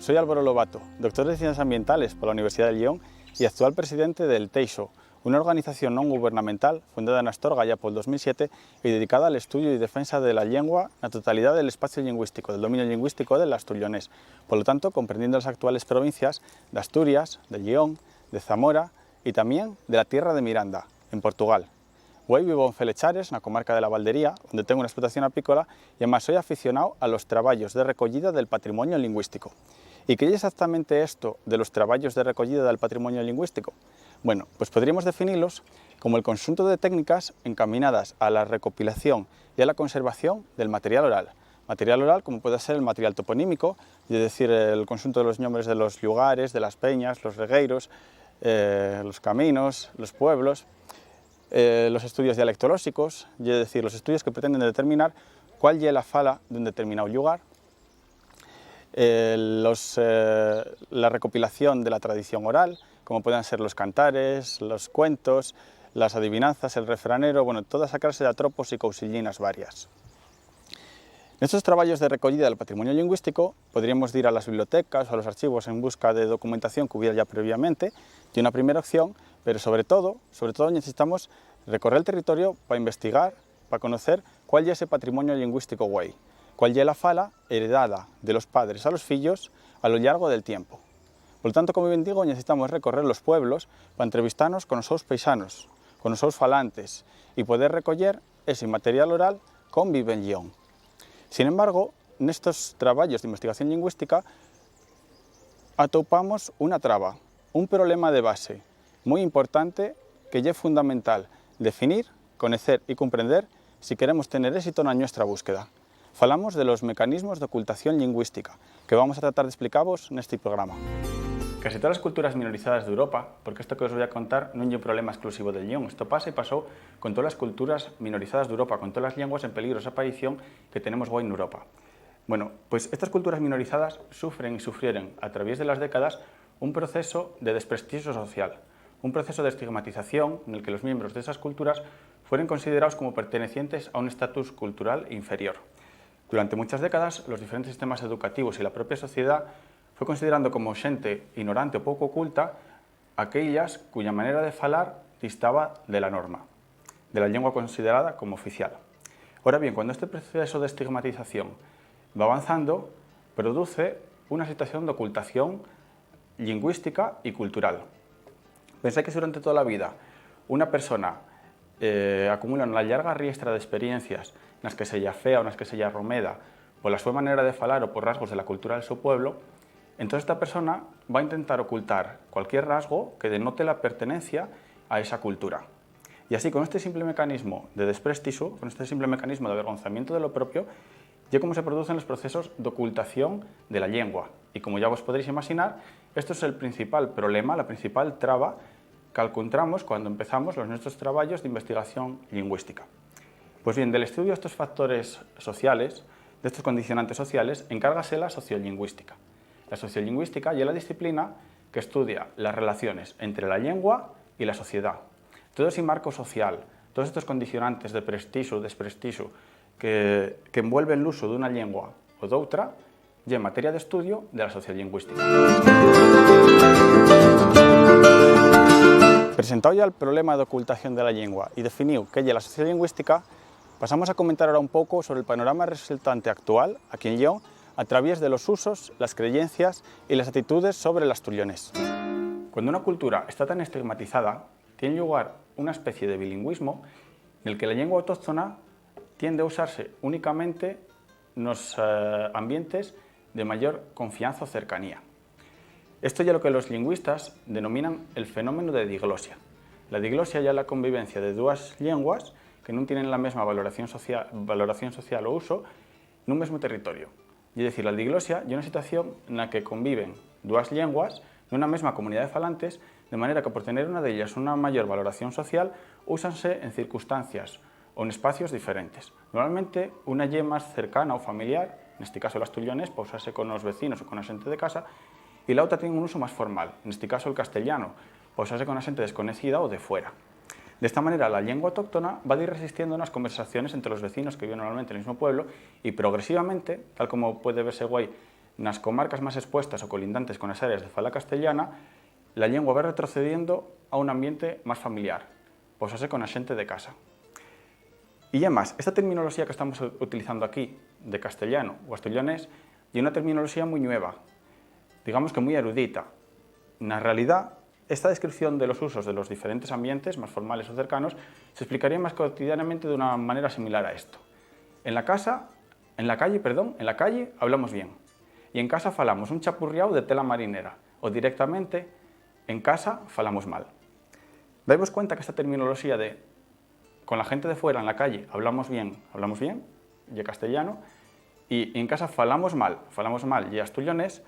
soy Álvaro Lobato, doctor de Ciencias Ambientales por la Universidad de Lyon y actual presidente del TEISO, una organización non gubernamental fundada en Astorga ya por el 2007 y dedicada al estudio y defensa de la lengua, la totalidad del espacio lingüístico, del dominio lingüístico del asturianés, por lo tanto comprendiendo las actuales provincias de Asturias, de Lyon, de Zamora y también de la tierra de Miranda, en Portugal. Hoy vivo en Felechares, na comarca de la Valdería, onde tengo una explotación apícola e además soy aficionado a los traballos de recollida del patrimonio lingüístico. ¿Y qué es exactamente esto de los traballos de recollida del patrimonio lingüístico? Bueno, pues podríamos definirlos como el conjunto de técnicas encaminadas a la recopilación y a la conservación del material oral. Material oral como puede ser el material toponímico, es decir, el conjunto de los nombres de los lugares, de las peñas, los regueiros, los caminos, los pueblos, los estudios dialectolóxicos, es decir, los estudios que pretenden determinar cuál es la fala de un determinado lugar, la recopilación de la tradición oral, como pueden ser los cantares, los cuentos, las adivinanzas, el refranero, bueno, toda esa clase de atropos y cousillinas varias. En estos trabajos de recogida del patrimonio lingüístico podríamos ir a las bibliotecas o a los archivos en busca de documentación que hubiera ya previamente, de una primera opción, pero sobre todo necesitamos recorrer el territorio para investigar, para conocer cuál es ese patrimonio lingüístico guay, cuál es la fala heredada de los padres a los fillos a lo largo del tiempo. Por lo tanto, como bien digo, necesitamos recorrer los pueblos para entrevistarnos con los seus paisanos, con los seus falantes y poder recoger ese material oral con vive en Lyon. Sin embargo, en estos trabajos de investigación lingüística atopamos una traba, un problema de base muy importante que es fundamental definir, conocer y comprender si queremos tener éxito en nuestra búsqueda. Falamos de los mecanismos de ocultación lingüística que vamos a tratar de explicaros en este programa. Casi todas las culturas minorizadas de Europa, porque esto que os voy a contar no es un problema exclusivo del Lyon, esto pasa y pasó con todas las culturas minorizadas de Europa, con todas las lenguas en peligro de aparición que tenemos hoy en Europa. Bueno, pues estas culturas minorizadas sufren y sufrieron a través de las décadas un proceso de desprestigio social, un proceso de estigmatización en el que los miembros de esas culturas fueron considerados como pertenecientes a un estatus cultural inferior. Durante muchas décadas, los diferentes sistemas educativos y la propia sociedad fue considerando como xente ignorante o pouco oculta aquellas cuya manera de falar distaba de la norma, de la lengua considerada como oficial. Ahora bien, cuando este proceso de estigmatización va avanzando, produce una situación de ocultación lingüística y cultural. Pensáis que si durante toda la vida una persona acumula una larga riestra de experiencias nas que se lla fea ou nas que se lla romeda pola súa manera de falar ou por rasgos de la cultura del seu pueblo, entonces esta persona va a intentar ocultar cualquier rasgo que denote la pertenencia a esa cultura. Y así, con este simple mecanismo de desprestigio, con este simple mecanismo de avergonzamiento de lo propio, ya como se producen los procesos de ocultación de la lengua. Y como ya vos podréis imaginar, esto es el principal problema, la principal traba que encontramos cuando empezamos nuestros trabajos de investigación lingüística. Pues bien, del estudio de estos factores sociales, de estos condicionantes sociales, encárgase la sociolingüística. La sociolingüística es la disciplina que estudia las relaciones entre la lengua y la sociedad. Todo ese marco social, todos estos condicionantes de prestigio, desprestigio, que envuelven el uso de una lengua o de otra, y en materia de estudio de la sociolingüística. Presentado ya el problema de ocultación de la lengua y definido qué es la sociolingüística, pasamos a comentar ahora un poco sobre el panorama resultante actual aquí en Lyon a través de los usos, las creencias y las actitudes sobre el asturianés. Cuando una cultura está tan estigmatizada, tiene lugar una especie de bilingüismo en el que la lengua autóctona tiende a usarse únicamente en los ambientes de mayor confianza o cercanía. Esto es lo que los lingüistas denominan el fenómeno de diglosia. La diglosia es la convivencia de dos lenguas que no tienen la misma valoración social o uso en un mismo territorio. Es decir, la diglosia es una situación en la que conviven dos lenguas en una misma comunidad de falantes, de manera que por tener una de ellas una mayor valoración social, úsanse en circunstancias o en espacios diferentes. Normalmente una lle más cercana o familiar, en este caso el asturianés, para usarse con los vecinos o con la gente de casa, y la otra tiene un uso más formal, en este caso el castellano, para usarse con la gente desconocida o de fuera. De esta manera, la lengua autóctona va a ir resistiendo unas conversaciones entre los vecinos que viven normalmente en el mismo pueblo y progresivamente, tal como puede verse guay nas comarcas máis expuestas ou colindantes con as áreas de fala castellana, la lengua vai retrocedendo a un ambiente máis familiar, posase con a xente de casa. E además, esta terminoloxía que estamos utilizando aquí, de castellano ou asturianés, é unha terminoloxía moi nueva, digamos que moi erudita. Na realidad, esta descripción de los usos de los diferentes ambientes, más formales o cercanos, se explicaría más cotidianamente de una manera similar a esto. En la calle hablamos bien, y en casa falamos un chapurriao de tela marinera, o directamente, en casa falamos mal. Dais cuenta que esta terminoloxía de con la gente de fuera en la calle hablamos bien, y castellano, y en casa falamos mal, y asturianés,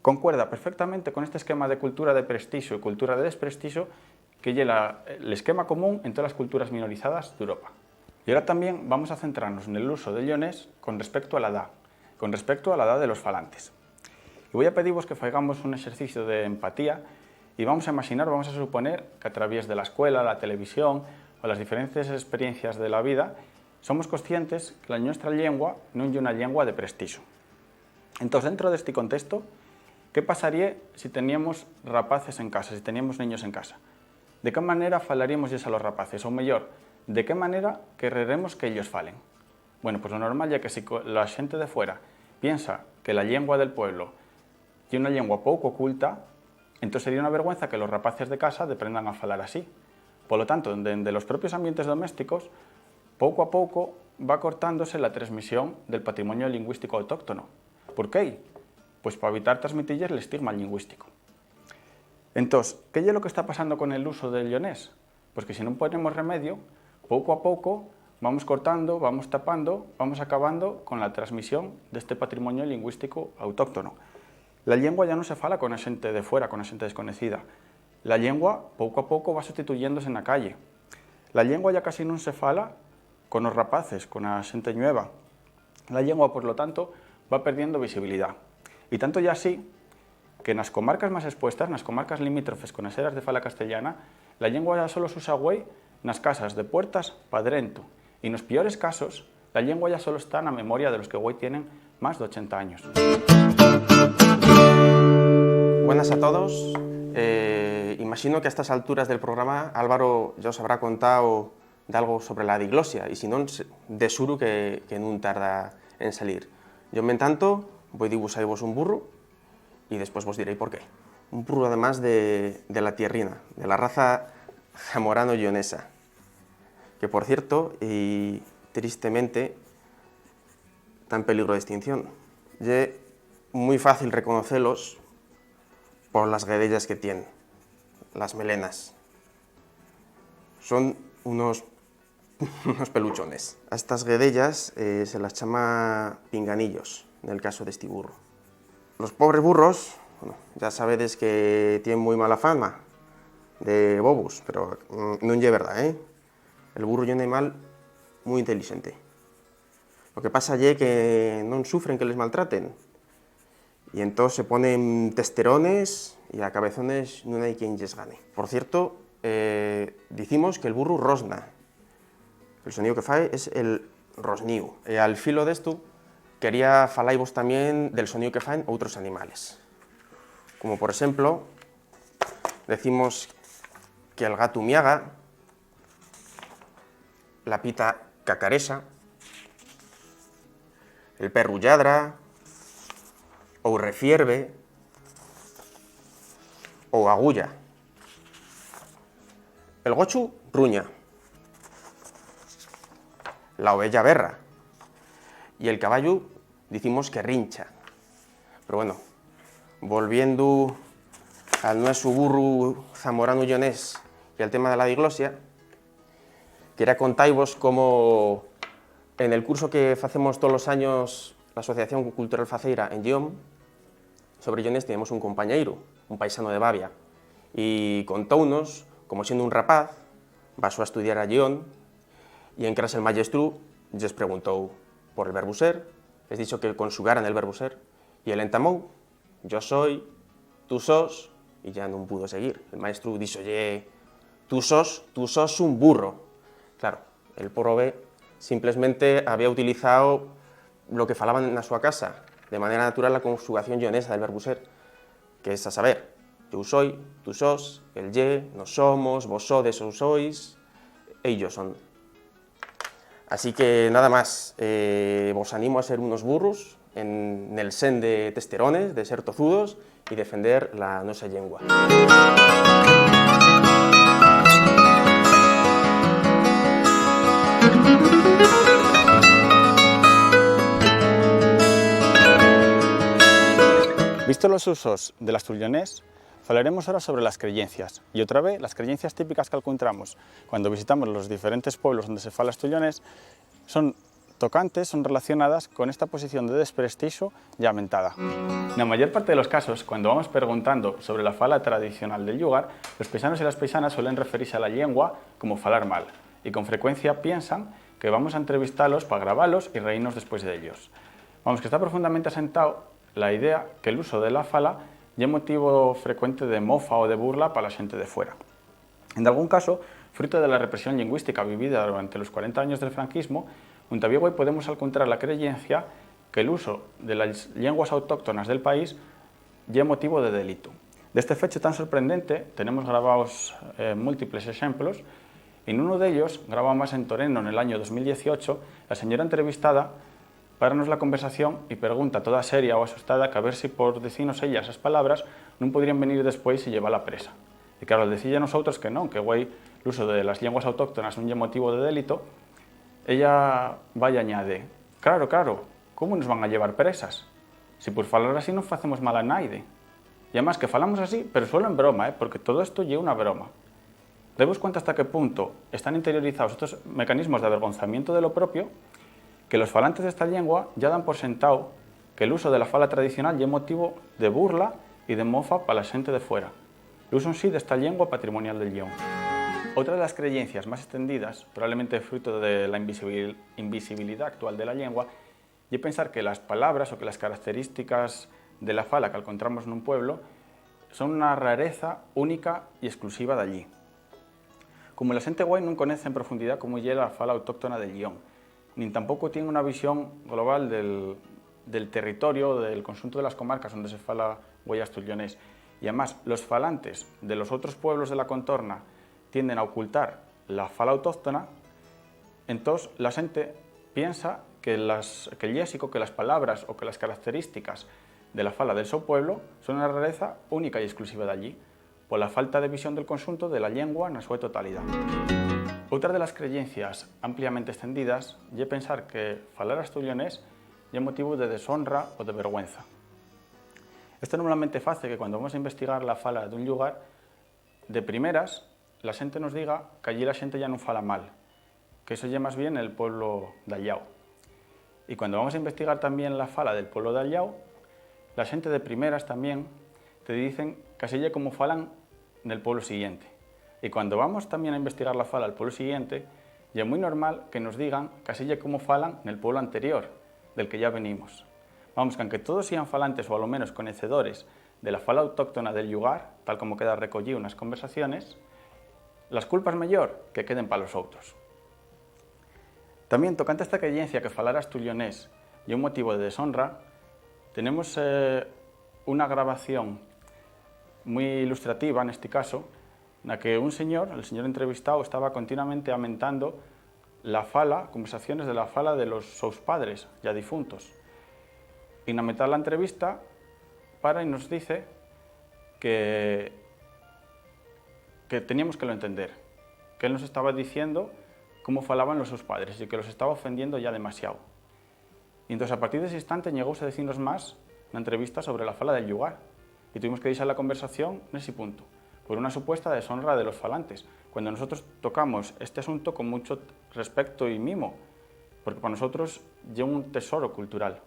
concuerda perfectamente con este esquema de cultura de prestigio y cultura de desprestigio que es el esquema común en todas las culturas minorizadas de Europa. Y ahora también vamos a centrarnos en el uso del leonés con respecto a la edad de los falantes. Y voy a pediros que hagamos un ejercicio de empatía y vamos a suponer que a través de la escuela, la televisión o las diferentes experiencias de la vida somos conscientes que la nuestra lengua no es una lengua de prestigio. Entonces, dentro de este contexto, ¿qué pasaría si teníamos rapaces en casa, si teníamos niños en casa? ¿De qué manera falaríamos a los rapaces? O mejor, ¿de qué manera querremos que ellos falen? Bueno, pues lo normal ya que si la gente de fuera piensa que la lengua del pueblo tiene una lengua poco oculta, entonces sería una vergüenza que los rapaces de casa aprendan a falar así. Por lo tanto, de los propios ambientes domésticos, poco a poco va cortándose la transmisión del patrimonio lingüístico autóctono. ¿Por qué? Pues para evitar transmitirles el estigma lingüístico. Entonces, ¿qué es lo que está pasando con el uso del leonés? Pues que si no ponemos remedio, poco a poco vamos cortando, vamos tapando, vamos acabando con la transmisión de este patrimonio lingüístico autóctono. La lengua ya no se fala con la gente de fuera, con la gente desconocida. La lengua, poco a poco, va sustituyéndose en la calle. La lengua ya casi no se fala con los rapaces, con la gente nueva. La lengua, por lo tanto, va perdiendo visibilidad. Y tanto ya así que en las comarcas más expuestas, en las comarcas limítrofes con las eras de fala castellana, la lengua ya solo se usa güey en las casas de puertas pa drento. Y en los peores casos, la lengua ya solo está en la memoria de los que güey tienen más de 80 años. Buenas a todos. Imagino que a estas alturas del programa Álvaro ya os habrá contado de algo sobre la diglosia, y si no, de suru que no tarda en salir. Yo, en tanto, voy a dibujaros un burro y después vos diréis por qué. Un burro, además, de la tierrina, de la raza zamorano-leonesa, que, por cierto, y tristemente, está en peligro de extinción. Es muy fácil reconocerlos por las guedellas que tienen, las melenas. Son unos peluchones. A estas guedellas se las llama pinganillos, en el caso de este burro. Los pobres burros, bueno, ya sabedes que tienen muy mala fama de bobos, pero no es verdad, ¿eh? El burro es un animal muy inteligente. Lo que pasa es que no sufren que les maltraten, y entonces se ponen testerones y a cabezones no hay quien les gane. Por cierto, decimos que el burro rosna. El sonido que fae es el rosniu. Al filo de esto, quería falaros también del sonido que faen otros animales. Como por ejemplo, decimos que el gato miaga, la pita cacaresa, el perro lladra, ou refierve, ou agulla. El gochu ruña, la ovella berra, y el caballo decimos que rincha. Pero bueno, volviendo al nuestro burro zamorano-leonés y al tema de la diglosia, quería contaros cómo en el curso que hacemos todos los años la Asociación Cultural Faceira en Gión, sobre leonés tenemos un compañeiro, un paisano de Bavia, y contóunos, como siendo un rapaz, pasó a estudiar a Gión, y en clase el maestro les preguntó por el verbo ser, les dijo que conjugaran el verbo ser, y él entamó, yo soy, tú sos, y ya no pudo seguir. El maestro dijo, oye, tú sos un burro. Claro, el prove simplemente había utilizado lo que falaban en su casa, de manera natural la conjugación ionesa del verbo ser, que es a saber, eu soy, tú sos, el ye, nos somos, vos sodes ou sois, ellos son. Así que nada más, vos animo a ser unos burros en el sen de testerones, de ser tozudos y defender la nosa llengua. Visto los usos del asturianés, falaremos ahora sobre las creencias. Y otra vez, las creencias típicas que encontramos cuando visitamos los diferentes pueblos donde se fala asturianés son tocantes, son relacionadas con esta posición de desprestixio ya mentada. En la mayor parte de los casos, cuando vamos preguntando sobre la fala tradicional del lugar, los paisanos y las paisanas suelen referirse a la lengua como falar mal, y con frecuencia piensan que vamos a entrevistarlos para grabarlos y reírnos después de ellos. Vamos, que está profundamente asentado la idea que el uso de la fala ya es motivo frecuente de mofa o de burla para la gente de fuera. En algún caso, fruto de la represión lingüística vivida durante los 40 años del franquismo, en Tabigüey podemos encontrar la creencia que el uso de las lenguas autóctonas del país ya es motivo de delito. De este hecho tan sorprendente tenemos grabados múltiples ejemplos, y en uno de ellos, grabado más en Toreno en el año 2018, la señora entrevistada paranos la conversación y pregunta toda seria o asustada que a ver si por decirnos ella esas palabras non podrían venir despois e llevarla presa. E claro, al decirle a nosotros que non, que güey, el uso de las lenguas autóctonas non é motivo de delito, ella vai añade, claro, como nos van a llevar presas? Si por falar así non facemos mal a naide. E además que falamos así, pero solo en broma, porque todo isto é unha broma. Demos cuenta hasta que punto están interiorizados estos mecanismos de avergonzamiento de lo propio, que los falantes de esta lengua ya dan por sentado que el uso de la fala tradicional ya es motivo de burla y de mofa para la gente de fuera. El uso en sí de esta lengua patrimonial del Lleón. Otra de las creencias más extendidas, probablemente fruto de la invisibilidad actual de la lengua, es pensar que las palabras o que las características de la fala que encontramos en un pueblo son una rareza única y exclusiva de allí. Como la gente guay no conoce en profundidad cómo llega la fala autóctona del Lleón, ni tampoco tiene una visión global del territorio, del conjunto de las comarcas donde se fala güey asturianés. Y además, los falantes de los otros pueblos de la contorna tienden a ocultar la fala autóctona, entonces la gente piensa que el léxico, que las palabras o que las características de la fala del seu pueblo son una rareza única y exclusiva de allí, por la falta de visión del conjunto de la lengua en su totalidad. Otra de las creencias ampliamente extendidas es pensar que falar asturianés es motivo de deshonra o de vergüenza. Esto normalmente hace que cuando vamos a investigar la fala de un lugar, de primeras, la gente nos diga que allí la gente ya no fala mal, que eso ya más bien el pueblo de Allau. Y cuando vamos a investigar también la fala del pueblo de Allau, la gente de primeras también te dicen que así ya como falan en el pueblo siguiente. Y cuando vamos también a investigar la fala del pueblo siguiente, ya es muy normal que nos digan que así ya como falan en el pueblo anterior, del que ya venimos. Vamos, que aunque todos sean falantes o a lo menos conocedores de la fala autóctona del lugar, tal como queda recogido en las conversaciones, las culpas mejor que queden para los otros. También, tocante esta creencia que falar asturianés y un motivo de deshonra, tenemos una grabación muy ilustrativa en este caso, en la que un señor, el señor entrevistado, estaba continuamente aumentando la fala, conversaciones de la fala de los sus padres ya difuntos. Y en la mitad de la entrevista para y nos dice que teníamos que lo entender, que él nos estaba diciendo cómo falaban los sus padres y que los estaba ofendiendo ya demasiado. Y entonces a partir de ese instante llegó a decirnos más una entrevista sobre la fala del lugar y tuvimos que dejar la conversación en ese punto, por una supuesta deshonra de los falantes, cuando nosotros tocamos este asunto con mucho respeto y mimo, porque para nosotros es un tesoro cultural.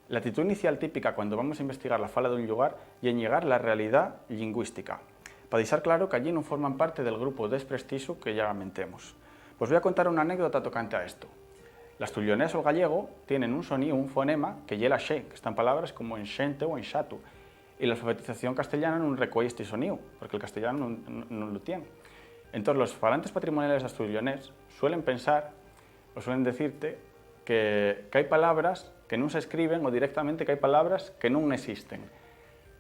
La actitud inicial típica cuando vamos a investigar la fala de un lugar y en llegar la realidad lingüística, para dejar claro que allí no forman parte del grupo desprestixio que ya lamentemos. Pues voy a contar una anécdota tocante a esto. El asturianés o el gallego tienen un sonido, un fonema, que lleva xe, que están palabras como en xente o en xatu, y la alfabetización castellana no recuella este sonido, porque el castellano no lo tiene. Entonces, los falantes patrimoniales asturianés suelen pensar, o suelen decirte, que hay palabras que non se escriben ou directamente que hai palabras que non existen,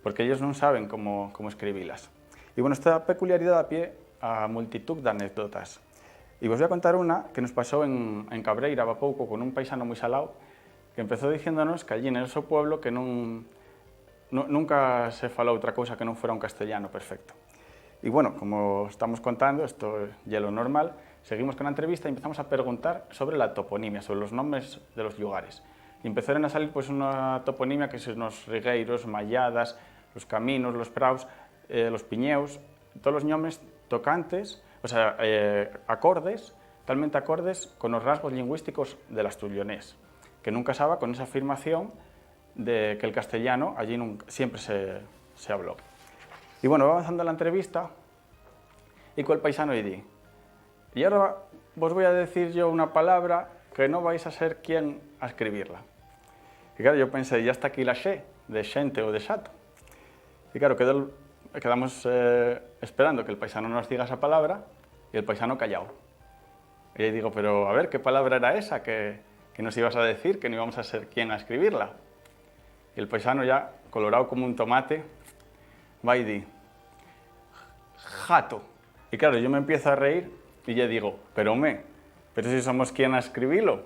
porque ellos non saben como escribilas. E, bueno, esta peculiaridade da pie a multitud de anécdotas. E vos voy a contar una que nos pasou en Cabreira há pouco con un paisano moi salao que empezou diciéndonos que allí en el seu pueblo que nunca se falou outra cousa que non fuera un castellano perfecto. Y bueno, como estamos contando, esto ya es lo normal, seguimos con la entrevista y empezamos a preguntar sobre la toponimia, sobre los nombres de los lugares. Y empezaron a salir pues una toponimia que son los rigueiros, malladas, los caminos, los praus, los piñeus, todos los nombres tocantes, o sea, acordes, totalmente acordes con los rasgos lingüísticos del asturianés, que nunca casaba con esa afirmación de que el castellano allí siempre se habló. Y bueno, va avanzando la entrevista y con el paisano y di, y ahora vos voy a decir yo una palabra que no vais a ser quien a escribirla. Y claro, yo pensé, ya está aquí la xe, de xente o de xato. Y claro, quedamos esperando que el paisano nos diga esa palabra y el paisano callado. Y yo digo, pero a ver, ¿qué palabra era esa que nos ibas a decir, que no íbamos a ser quien a escribirla? Y el paisano ya, colorado como un tomate, va y di, jato. Y claro, yo me empiezo a reír y yo digo, pero si somos quien a escribirlo,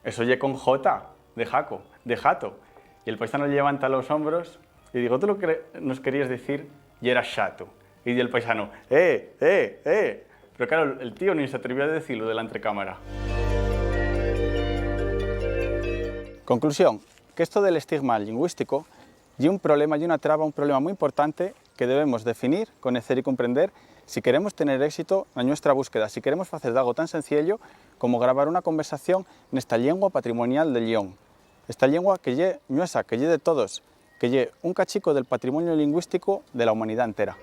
eso oye con J, de jaco, de jato. Y el paisano levanta los hombros y digo, tú lo que nos querías decir y era chato. Y el paisano, Pero claro, el tío ni se atrevió a decirlo delante de cámara. Conclusión, que esto del estigma lingüístico y un problema y una traba, un problema muy importante que debemos definir, conocer y comprender si queremos tener éxito en nuestra búsqueda, si queremos hacer algo tan sencillo como grabar una conversación en esta lengua patrimonial de León. Esta lengua que lle nuestra, que lle de todos, que lle un cachico del patrimonio lingüístico de la humanidad entera.